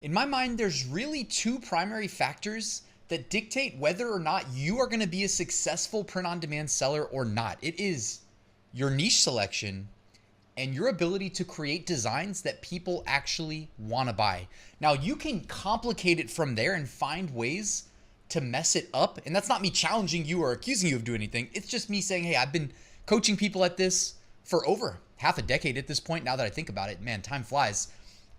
In my mind, there's really two primary factors that dictate whether or not you are going to be a successful print-on-demand seller or not. It is your niche selection and your ability to create designs that people actually want to buy. Now, you can complicate it from there and find ways to mess it up. And that's not me challenging you or accusing you of doing anything. It's just me saying, hey, I've been coaching people at this for over half a decade at this point. Now that I think about it, man, time flies.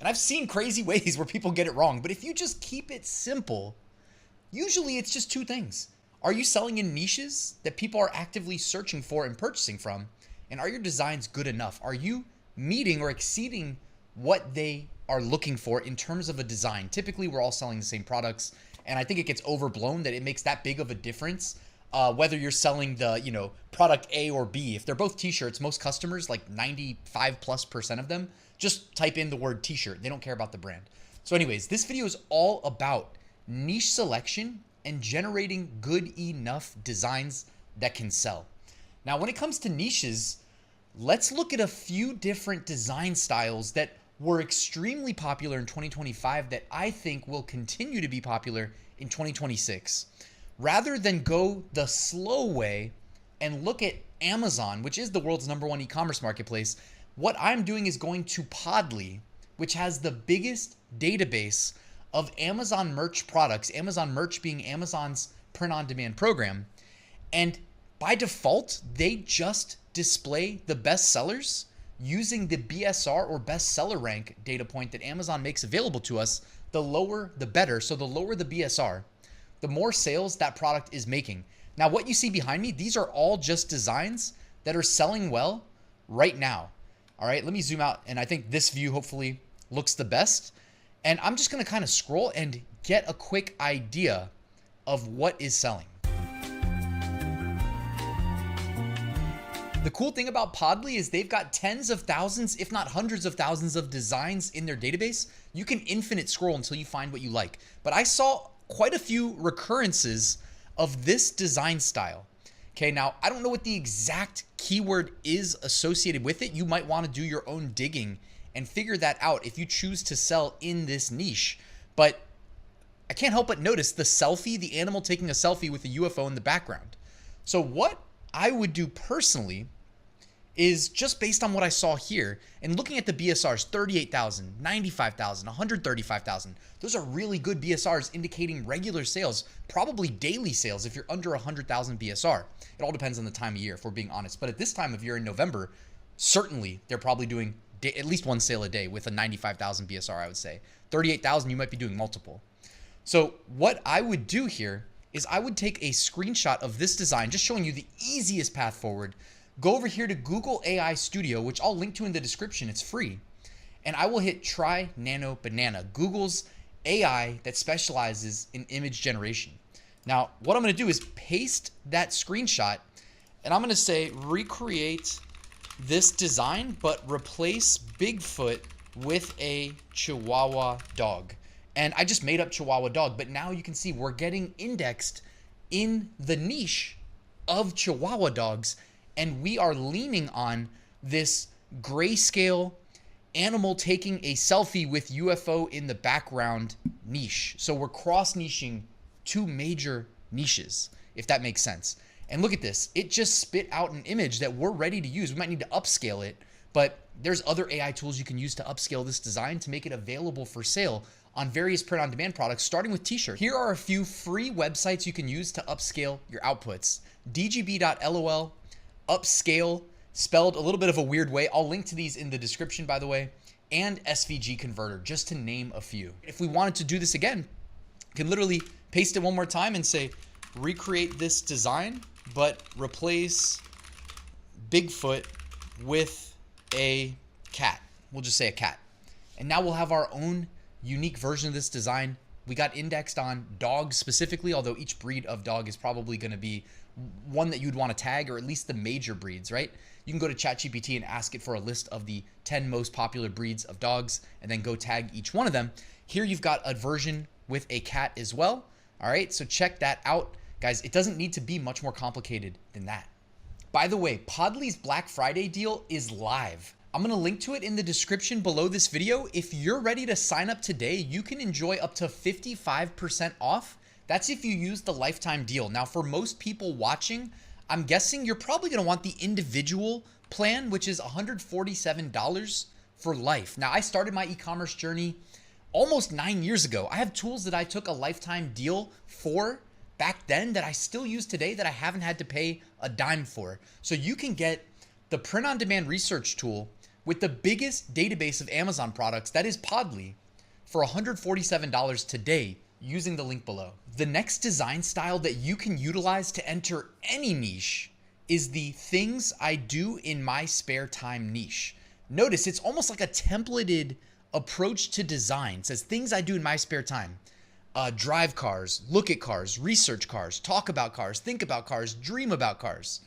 And I've seen crazy ways where people get it wrong. But if you just keep it simple, usually it's just two things. Are you selling in niches that people are actively searching for and purchasing from? And are your designs good enough? Are you meeting or exceeding what they are looking for in terms of a design? Typically, we're all selling the same products. And I think it gets overblown that it makes that big of a difference. Whether you're selling the, product A or B. If they're both t-shirts, most customers, like 95+% of them, just type in the word t-shirt. They don't care about the brand. So anyways, this video is all about niche selection and generating good enough designs that can sell. Now, when it comes to niches, let's look at a few different design styles that were extremely popular in 2025 that I think will continue to be popular in 2026. Rather than go the slow way and look at Amazon, which is the world's #1 e-commerce marketplace, what I'm doing is going to Podley, which has the biggest database of Amazon merch products, Amazon merch being Amazon's print-on-demand program. And by default, they just display the best sellers using the BSR or bestseller rank data point that Amazon makes available to us. The lower, the better. So the lower the BSR, the more sales that product is making. Now, what you see behind me, these are all just designs that are selling well right now. All right, let me zoom out. And I think this view hopefully looks the best. And I'm just going to kind of scroll and get a quick idea of what is selling. The cool thing about Podley is they've got tens of thousands, if not hundreds of thousands of designs in their database. You can infinite scroll until you find what you like. But I saw quite a few recurrences of this design style. Okay, now I don't know what the exact keyword is associated with it. You might want to do your own digging and figure that out if you choose to sell in this niche. But I can't help but notice the selfie, the animal taking a selfie with a UFO in the background. So what I would do personally is just based on what I saw here and looking at the BSRs, 38,000, 95,000, 135,000. Those are really good BSRs indicating regular sales, probably daily sales if you're under 100,000 BSR. It all depends on the time of year, if we're being honest. But at this time of year in November, certainly they're probably doing at least one sale a day with a 95,000 BSR, I would say. 38,000, you might be doing multiple. So what I would do here is I would take a screenshot of this design, just showing you the easiest path forward. Go over here to Google AI Studio, which I'll link to in the description. It's free. And I will hit Try Nano Banana, Google's AI that specializes in image generation. Now, what I'm going to do is paste that screenshot, and I'm going to say recreate this design, but replace Bigfoot with a Chihuahua dog. And I just made up Chihuahua dog, but now you can see we're getting indexed in the niche of Chihuahua dogs. And we are leaning on this grayscale animal taking a selfie with UFO in the background niche. So we're cross-niching two major niches, if that makes sense. And look at this. It just spit out an image that we're ready to use. We might need to upscale it, but there's other AI tools you can use to upscale this design to make it available for sale on various print-on-demand products, starting with t-shirts. Here are a few free websites you can use to upscale your outputs. dgb.lol, Upscale, spelled a little bit of a weird way. I'll link to these in the description, by the way, and SVG Converter, just to name a few. If we wanted to do this again, you can literally paste it one more time and say, recreate this design, but replace Bigfoot with a cat. We'll just say a cat. And now we'll have our own unique version of this design. We got indexed on dogs specifically, although each breed of dog is probably going to be one that you'd want to tag, or at least the major breeds, right? You can go to ChatGPT and ask it for a list of the 10 most popular breeds of dogs and then go tag each one of them. Here you've got a version with a cat as well. All right, so check that out. Guys, it doesn't need to be much more complicated than that. By the way, Podley's Black Friday deal is live. I'm going to link to it in the description below this video. If you're ready to sign up today, you can enjoy up to 55% off. That's if you use the lifetime deal. Now, for most people watching, I'm guessing you're probably going to want the individual plan, which is $147 for life. Now, I started my e-commerce journey almost 9 years ago. I have tools that I took a lifetime deal for back then that I still use today that I haven't had to pay a dime for. So you can get the print-on-demand research tool with the biggest database of Amazon products, that is Podley, for $147 today using the link below. The next design style that you can utilize to enter any niche is the things I do in my spare time niche. Notice it's almost like a templated approach to design. It says things I do in my spare time. Drive cars, look at cars, research cars, talk about cars, think about cars, dream about cars.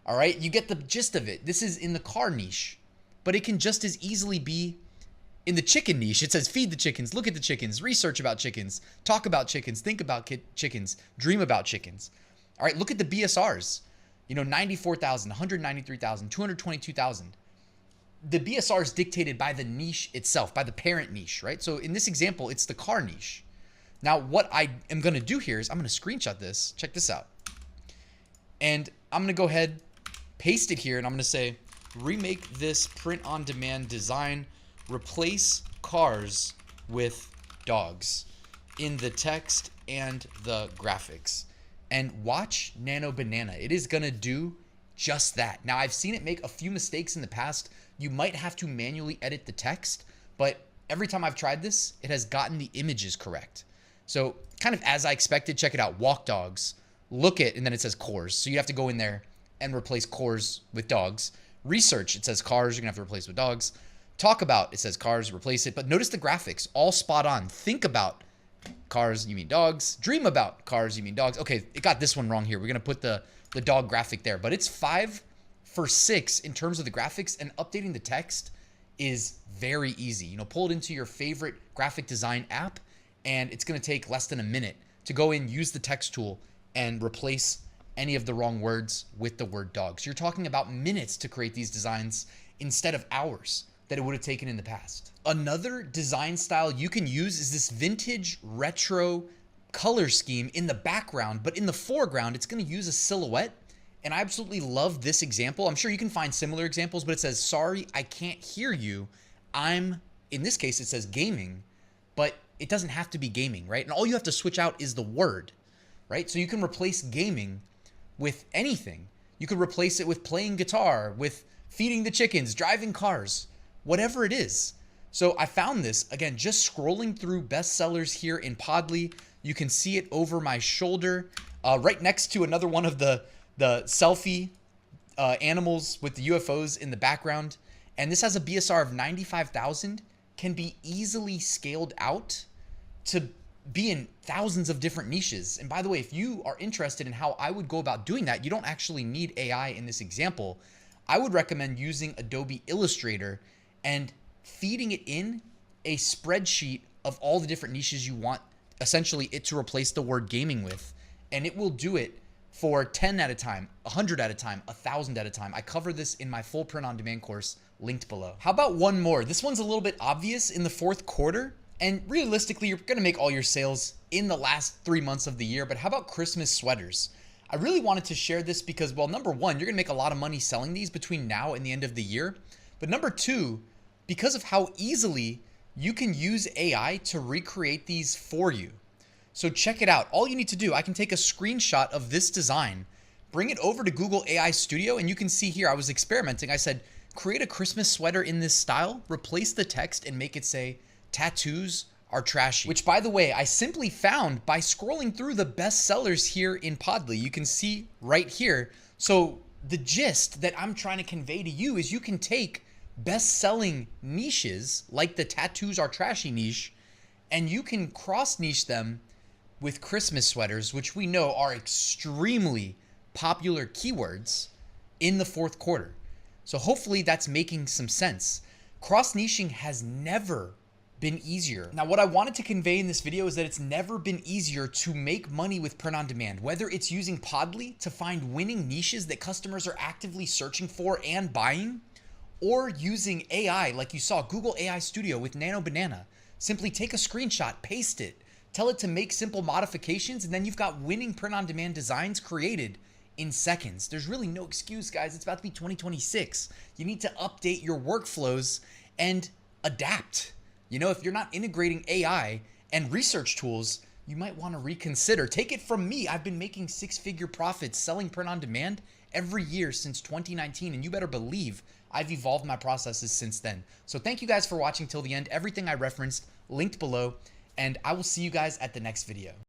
All right, you get the gist of it. This is in the car niche, but it can just as easily be in the chicken niche. It says feed the chickens, look at the chickens, research about chickens, talk about chickens, think about chickens, dream about chickens. All right, look at the BSRs. 94,000, 193,000, 222,000. The BSR is dictated by the niche itself, by the parent niche, right? So in this example, it's the car niche. Now, what I am going to do here is I'm going to screenshot this. Check this out. And I'm going to go ahead, paste it here, and I'm going to say, remake this print-on-demand design, replace cars with dogs in the text and the graphics. And watch Nano Banana. It is going to do just that. Now, I've seen it make a few mistakes in the past. You might have to manually edit the text, but every time I've tried this, it has gotten the images correct. So kind of as I expected, check it out. Walk dogs, look at, and then it says cores. So you have to go in there and replace cores with dogs. Research, it says cars, you're gonna have to replace with dogs. Talk about, it says cars, replace it. But notice the graphics, all spot on. Think about cars, you mean dogs. Dream about cars, you mean dogs. Okay, it got this one wrong here. We're gonna put the dog graphic there, but it's 5 for 6 in terms of the graphics, and updating the text is very easy. Pull it into your favorite graphic design app, and it's gonna take less than a minute to go in, use the text tool, and replace any of the wrong words with the word dog. So you're talking about minutes to create these designs instead of hours that it would have taken in the past. Another design style you can use is this vintage retro color scheme in the background, but in the foreground, it's gonna use a silhouette. And I absolutely love this example. I'm sure you can find similar examples, but it says, sorry, I can't hear you. In this case, it says gaming, but it doesn't have to be gaming, right? And all you have to switch out is the word, right? So you can replace gaming with anything. You could replace it with playing guitar, with feeding the chickens, driving cars, whatever it is. So I found this, again, just scrolling through bestsellers here in Podley. You can see it over my shoulder, right next to another one of the selfie animals with the UFOs in the background. And this has a BSR of 95,000, can be easily scaled out to be in thousands of different niches. And by the way, if you are interested in how I would go about doing that, you don't actually need AI in this example. I would recommend using Adobe Illustrator and feeding it in a spreadsheet of all the different niches you want essentially it to replace the word gaming with. And it will do it for 10 at a time, 100 at a time, 1,000 at a time. I cover this in my full print-on-demand course linked below. How about one more? This one's a little bit obvious in the fourth quarter. And realistically, you're gonna make all your sales in the last 3 months of the year, but how about Christmas sweaters? I really wanted to share this because, well, number one, you're gonna make a lot of money selling these between now and the end of the year. But number two, because of how easily you can use AI to recreate these for you. So check it out. All you need to do, I can take a screenshot of this design, bring it over to Google AI Studio, and you can see here, I was experimenting. I said, create a Christmas sweater in this style, replace the text and make it say, tattoos are trashy, which by the way, I simply found by scrolling through the bestsellers here in Podley. You can see right here. So the gist that I'm trying to convey to you is you can take best-selling niches like the tattoos are trashy niche, and you can cross niche them with Christmas sweaters, which we know are extremely popular keywords in the fourth quarter. So hopefully that's making some sense. Cross niching has never been easier. Now, what I wanted to convey in this video is that it's never been easier to make money with print on demand, whether it's using Podley to find winning niches that customers are actively searching for and buying, or using AI like you saw Google AI Studio with Nano Banana. Simply take a screenshot, paste it, tell it to make simple modifications, and then you've got winning print-on-demand designs created in seconds. There's really no excuse, guys. It's about to be 2026. You need to update your workflows and adapt. You know, if you're not integrating AI and research tools, you might want to reconsider. Take it from me. I've been making six-figure profits selling print on demand every year since 2019, and you better believe I've evolved my processes since then. So thank you guys for watching till the end. Everything I referenced linked below, and I will see you guys at the next video.